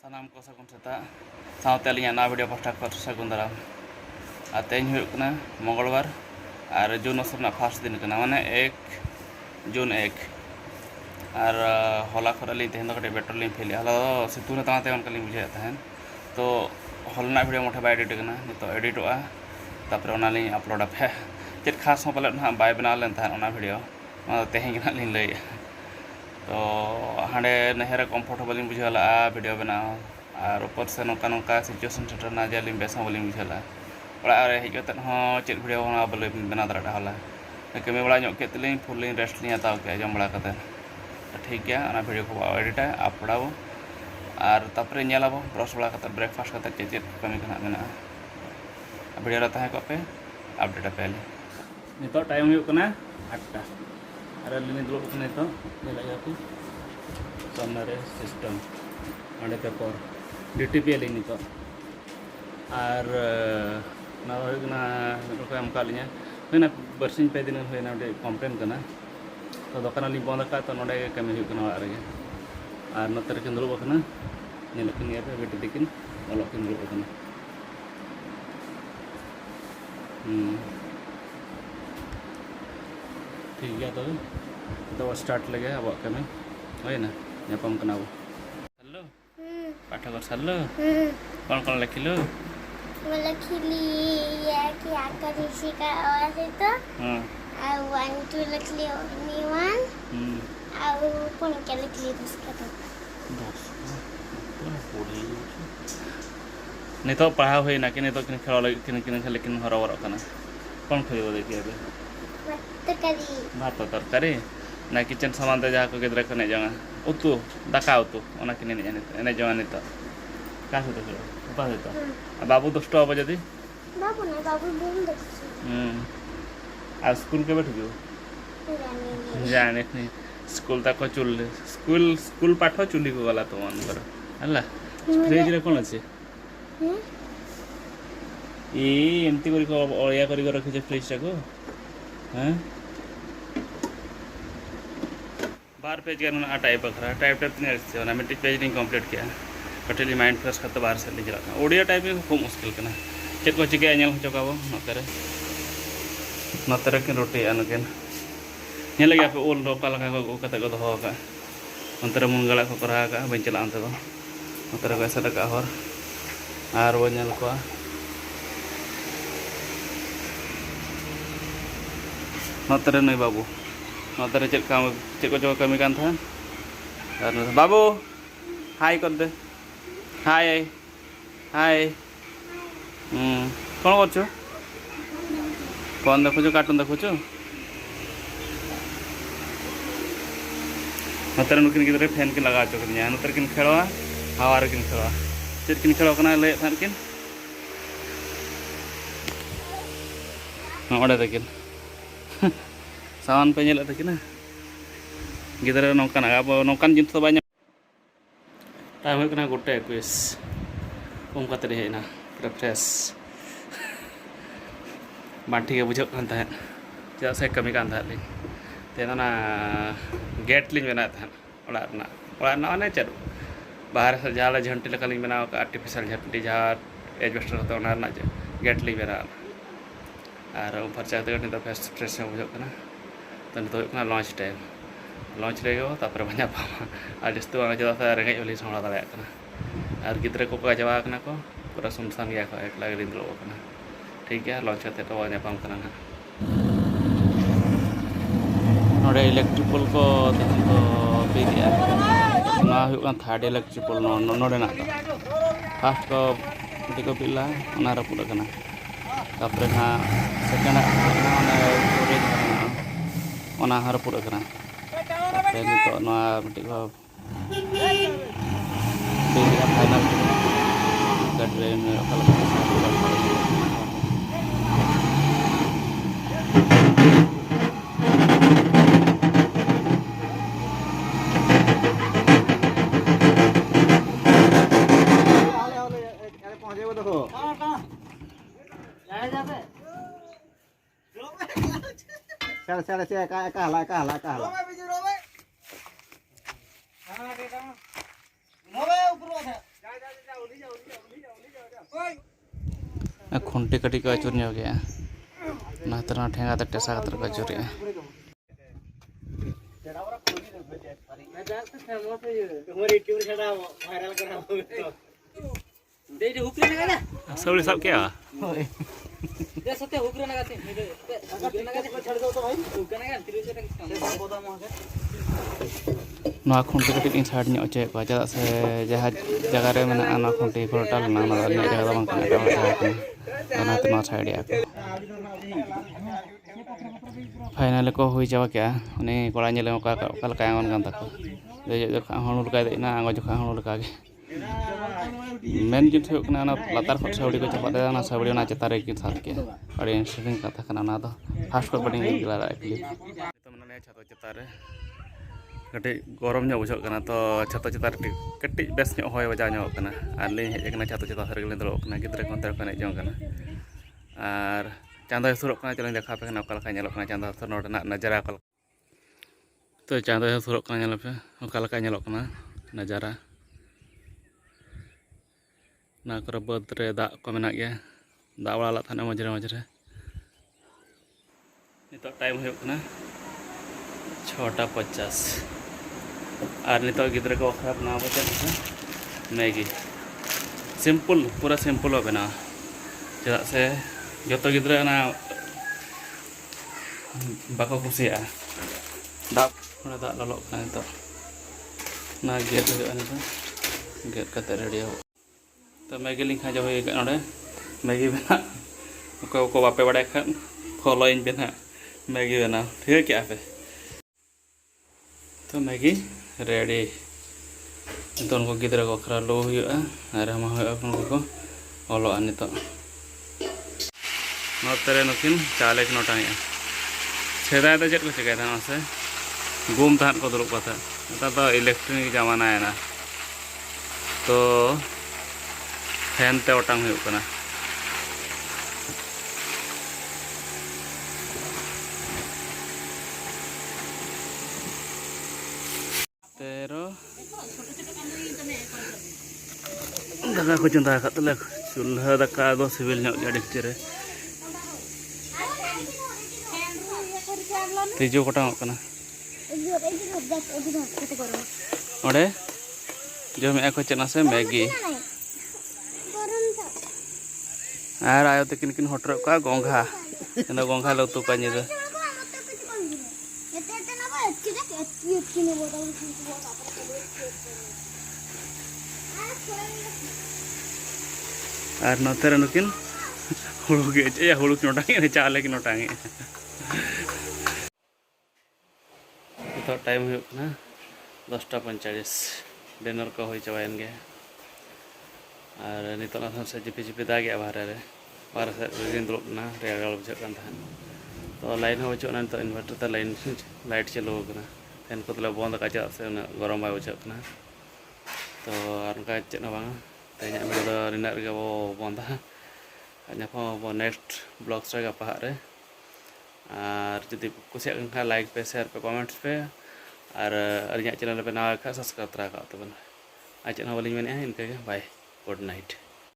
सानाम को सगुन सेता सावते अलिया ना वीडियो पास्टा को सगुन दाराम तेज हुकना मंगलवार और जून मास फर्स्ट दिन कना माने 1 जून 1 और हला खरली तेहन कटे पेट्रोल लिंग फेली हला सितुंग ताते उनका लिंग बुझे तहन तो हलना वीडियो मोटे बाय एडिट कना नितो एडिटोआ तापर ओना लिंग अपलोड पे चेक खास हो पले ना बाय बना लेन तहन ओना वीडियो तेहन ना लिंग लई तो हाँ नहर कम्फर्टेबल बुझेला वीडियो बना और ऊपर से नौका नौका सिचुएशन सेटरना जे बेस बल बुझेला ओड़ा हजते चेक वीडियो बोले बना दाड़ा हला कमी बड़ा के फुल रेस्ट लिंग हताव के जम बड़ा तो ठीक गया वीडियो को एडिटा अपलोडा और तापर नेलाबो ब्रश बड़ा ब्रेकफास्ट करते चेक कमी को मेना वीडियो तहे को पे अपडेट पे नित टाइम होना 8टा और अली दुड़ब नित पे सामने सिस्टम अंडे पेपर ड्यूटी पे नित और एम का होना बरसिंग पे दिन होना कम्प्लेन करना तो दुकान ली बंद का तो नोड़े कमी ओड़ा रहे और नोते रकिन दुड़बना नेलकिन पे बेटी तकिन अलकिन दुड़बना ठीक गया तो स्टार्ट लगे अब कमी होना नापम कना वो हेलो पाठक सारलो कौन कौन लिखिलो लिखिली या कि आकर ऋषि का आवाज है तो और 1 2 लिखली ओनली 1 और कौन क्या लिखली उसका तो 10 नितो पढ़ा हुई ना कि नितो किन खेल किन लेकिन हरवर कना कौन खइबो देखिए भात तरकारी ना किचन सामान ते जहाँ को गिद्रा को ने जंगा उतु दाका उतु ओना किने ने जंगा नितो का से तो उपास तो बाबू 10 अब जदी बाबू ना बाबू बोल दे आ स्कूल के बैठ गयो जाने नहीं स्कूल तक चुल स्कूल पाठ चुली को गला तो मन कर हला फ्रिज रे कोन अछि ए एमती करी को ओया करी को रखि फ्रिज को हैं बार पेज के टाइप अखरा टाइप नहीं मेट्रिक पेज नहीं कंप्लीट किया कटली माइंड फ्रेश करते बाहर से ली चलना ओडिया टाइप खूब मुश्किल करना चेक को चिके नेल होचो नोते किन रोटी नकिन नेल गया पे ओल रोका लगा को कते को दोहो का अंतरे मुनगला को करा का बन चला अंत दो अंतरे को ऐसा का हर आर वो नेल को नोते नहीं बाबू नोते चेक को जो कमी कान था बाबू हाय कर दे हाय हाय कौन कर फोन देखु कार्टून देखु नोते नुकिन गिद्रे फैन किन लगा चुके नोते किन खेलवा हवा किन खेलवा चेक किन खेलो लय किन ओडे तकिन सामान पे नेल तकिन गिद्रे नौकान अब नौकान जिन तो बाय टाइम होना गोटे 21 उम कते हेना पूरा फ्रेश बांठी के बुझे चेदा से कमी कान ली तेना गेट लिंग बना ओड़ा माने चल बाहर से जहाँ झंटी लेका लिंग बनाव आर्टिफिशियल झंटी जहाँ एजबेस्टर होते गेट लिंग बना और फर्चा तो फ्रेश फ्रेश बुझे तो नित लॉन्च टाइम लॉन्च लगे तापर बना पामा और जस्ती चेदा से रेंगे वाली सोड़ा दाड़ा और गिद्रे को गजवा को पूरा सुनसान गया को एकला गिन दुड़ब ठीक गया लॉन्च करते तो नापाम करना नोड़े इलेक्ट्रिक पोल को तेहन को बीदिया थर्ड इलेक्ट्रिक पोल नोड़े फास्ट को मिट्टी को पिला रपुड़ तापर ना सेकेंड रपुड़ नित मिट्टी को फाइनल Saya kalah. खुंटी कटी को अचुर ᱧᱚᱜ गया ना तरह ठेंगा ते टेसा कतर को अचुर सौड़ी सब क्या ना खुंटी कटी इन साइड ᱧᱚᱜ ᱚᱪᱚᱭᱮᱫ ᱠᱚᱣᱟ ᱪᱮᱫᱟᱜ ᱥᱮ ᱡᱟᱦᱟᱸ ᱡᱟᱭᱜᱟ ᱨᱮ ᱢᱮᱱᱟᱜᱼᱟ ᱚᱱᱟ ᱠᱷᱩंᱴᱤ ᱠᱷᱚᱨᱴᱟ ᱞᱮᱱᱟ ᱚᱱᱟ ᱫᱚ ᱟᱹᱞᱤᱧᱟᱜ ᱡᱟᱭᱜᱟ ᱫᱚ ᱵᱟᱝ ᱠᱟᱱᱟ ᱮᱴᱟᱜ ᱦᱚᱲᱟᱜ ᱡᱟᱭᱜᱟ ᱠᱟᱱᱟ ᱚᱱᱟᱛᱮ ᱱᱚᱣᱟ ᱥᱟᱭᱤᱰ ᱮᱫᱟ ᱠᱚ फाइनल को हुई चाबा क्या उन्हें कोड़ा ñele ओका लका आंगन कान ताको देजो जोखा हणु लका देना आंगो जोखा हणु लका गे मेन जित हुयो कना ना लातार खट सावड़ी को चपा देना सावड़ी ना चेता रे की साथ के अड़ी इंटरेस्टिंग कथा कना ना तो फास्ट को बडिंग गिला क्लिप तो मने छातो चेता रे कटे गरम ᱧᱚᱜ बुझो कना तो छातो चेता रे कटी बेस ᱧᱚᱜ होय बजा ᱧᱚᱜ कना आर ले हेज कना छातो चेता सरे गले दलो कना गिद्रे कोनते कने जong कना आर चांदा सुरक कना चलो देखा पे ओका लका ñelok कना चांदा सुर नोडना नजारा ओका तो चांदा सुरक कना ñelok पे ओका लका ñelok कना नजारा ना करे बद रे दा को मेना गया दा वाला थाने मजरे मजरे नितो टाइम हुयो कना 6:50 और नितो गिद्रे को खराब ना बचे मैगी सिंपल पूरा सिंपल हो बना चेदा से जो गिद्रे ना बाको कुसिया दाब दा ललो कना तो ना गेट हुयो नितो गेट कते रेडी हो तो मैगी लिंक जो हुई नोडे मैगी बना को बापे बड़ा खान फॉलो इन बना मैगी बना ठीक है क्या पे तो मैगी रेडी तो उनको गिद्रा को खरा लो हुआ अरे हम उनको ओलो नितो नोतरे नकिन चाले की नोटानी सेदाय तो चेक को चिकाय था से गुम थान को दुरुक था नता तो इलेक्ट्रॉनिक जमाना है ना तो फैन ते ओटांग हुयो कना तेरो दाका को चंदा खातले चूल्हा दाका दो सिविल ᱧᱚᱜ ᱜᱮ ᱰᱮᱠᱪᱤ रे तिजो कोटांग कना ओडे जो मैं को चना से मैगी और आयो तकिन किन होटर का गोंघा एना गोंघा लतु का निद और नोतेर नुकिन हुळु गे या हुळु नोटांगे चाले की नोटांगे तो टाइम हुयो ना 10:45 डिनर को होई चबायन गे और नितो ना से जिपि जिपि दागे बाहर से रिन दुरुब ना रेगाल बुझाग कान थान तो लाइन हो बचो ना तो इन्वर्टर ते लाइट चालू कना फैन को तले बंद का चेदा से गरम बाय बुझाग कना तो आर का चेद ना बांगा तेना वीडियो दो रिना रे बो बंदा ᱧᱟᱯᱟᱢ ᱟᱵᱚ नेक्स्ट ब्लॉग्स रे गपा रे और जुदी कुसियाग खा लाइक पे शेयर पे कमेंट्स पे और अरिया चैनल पे नवा खा सब्सक्राइब तरा का तबन आज चैनल वाली मैंने इनके बाय गुड नाइट।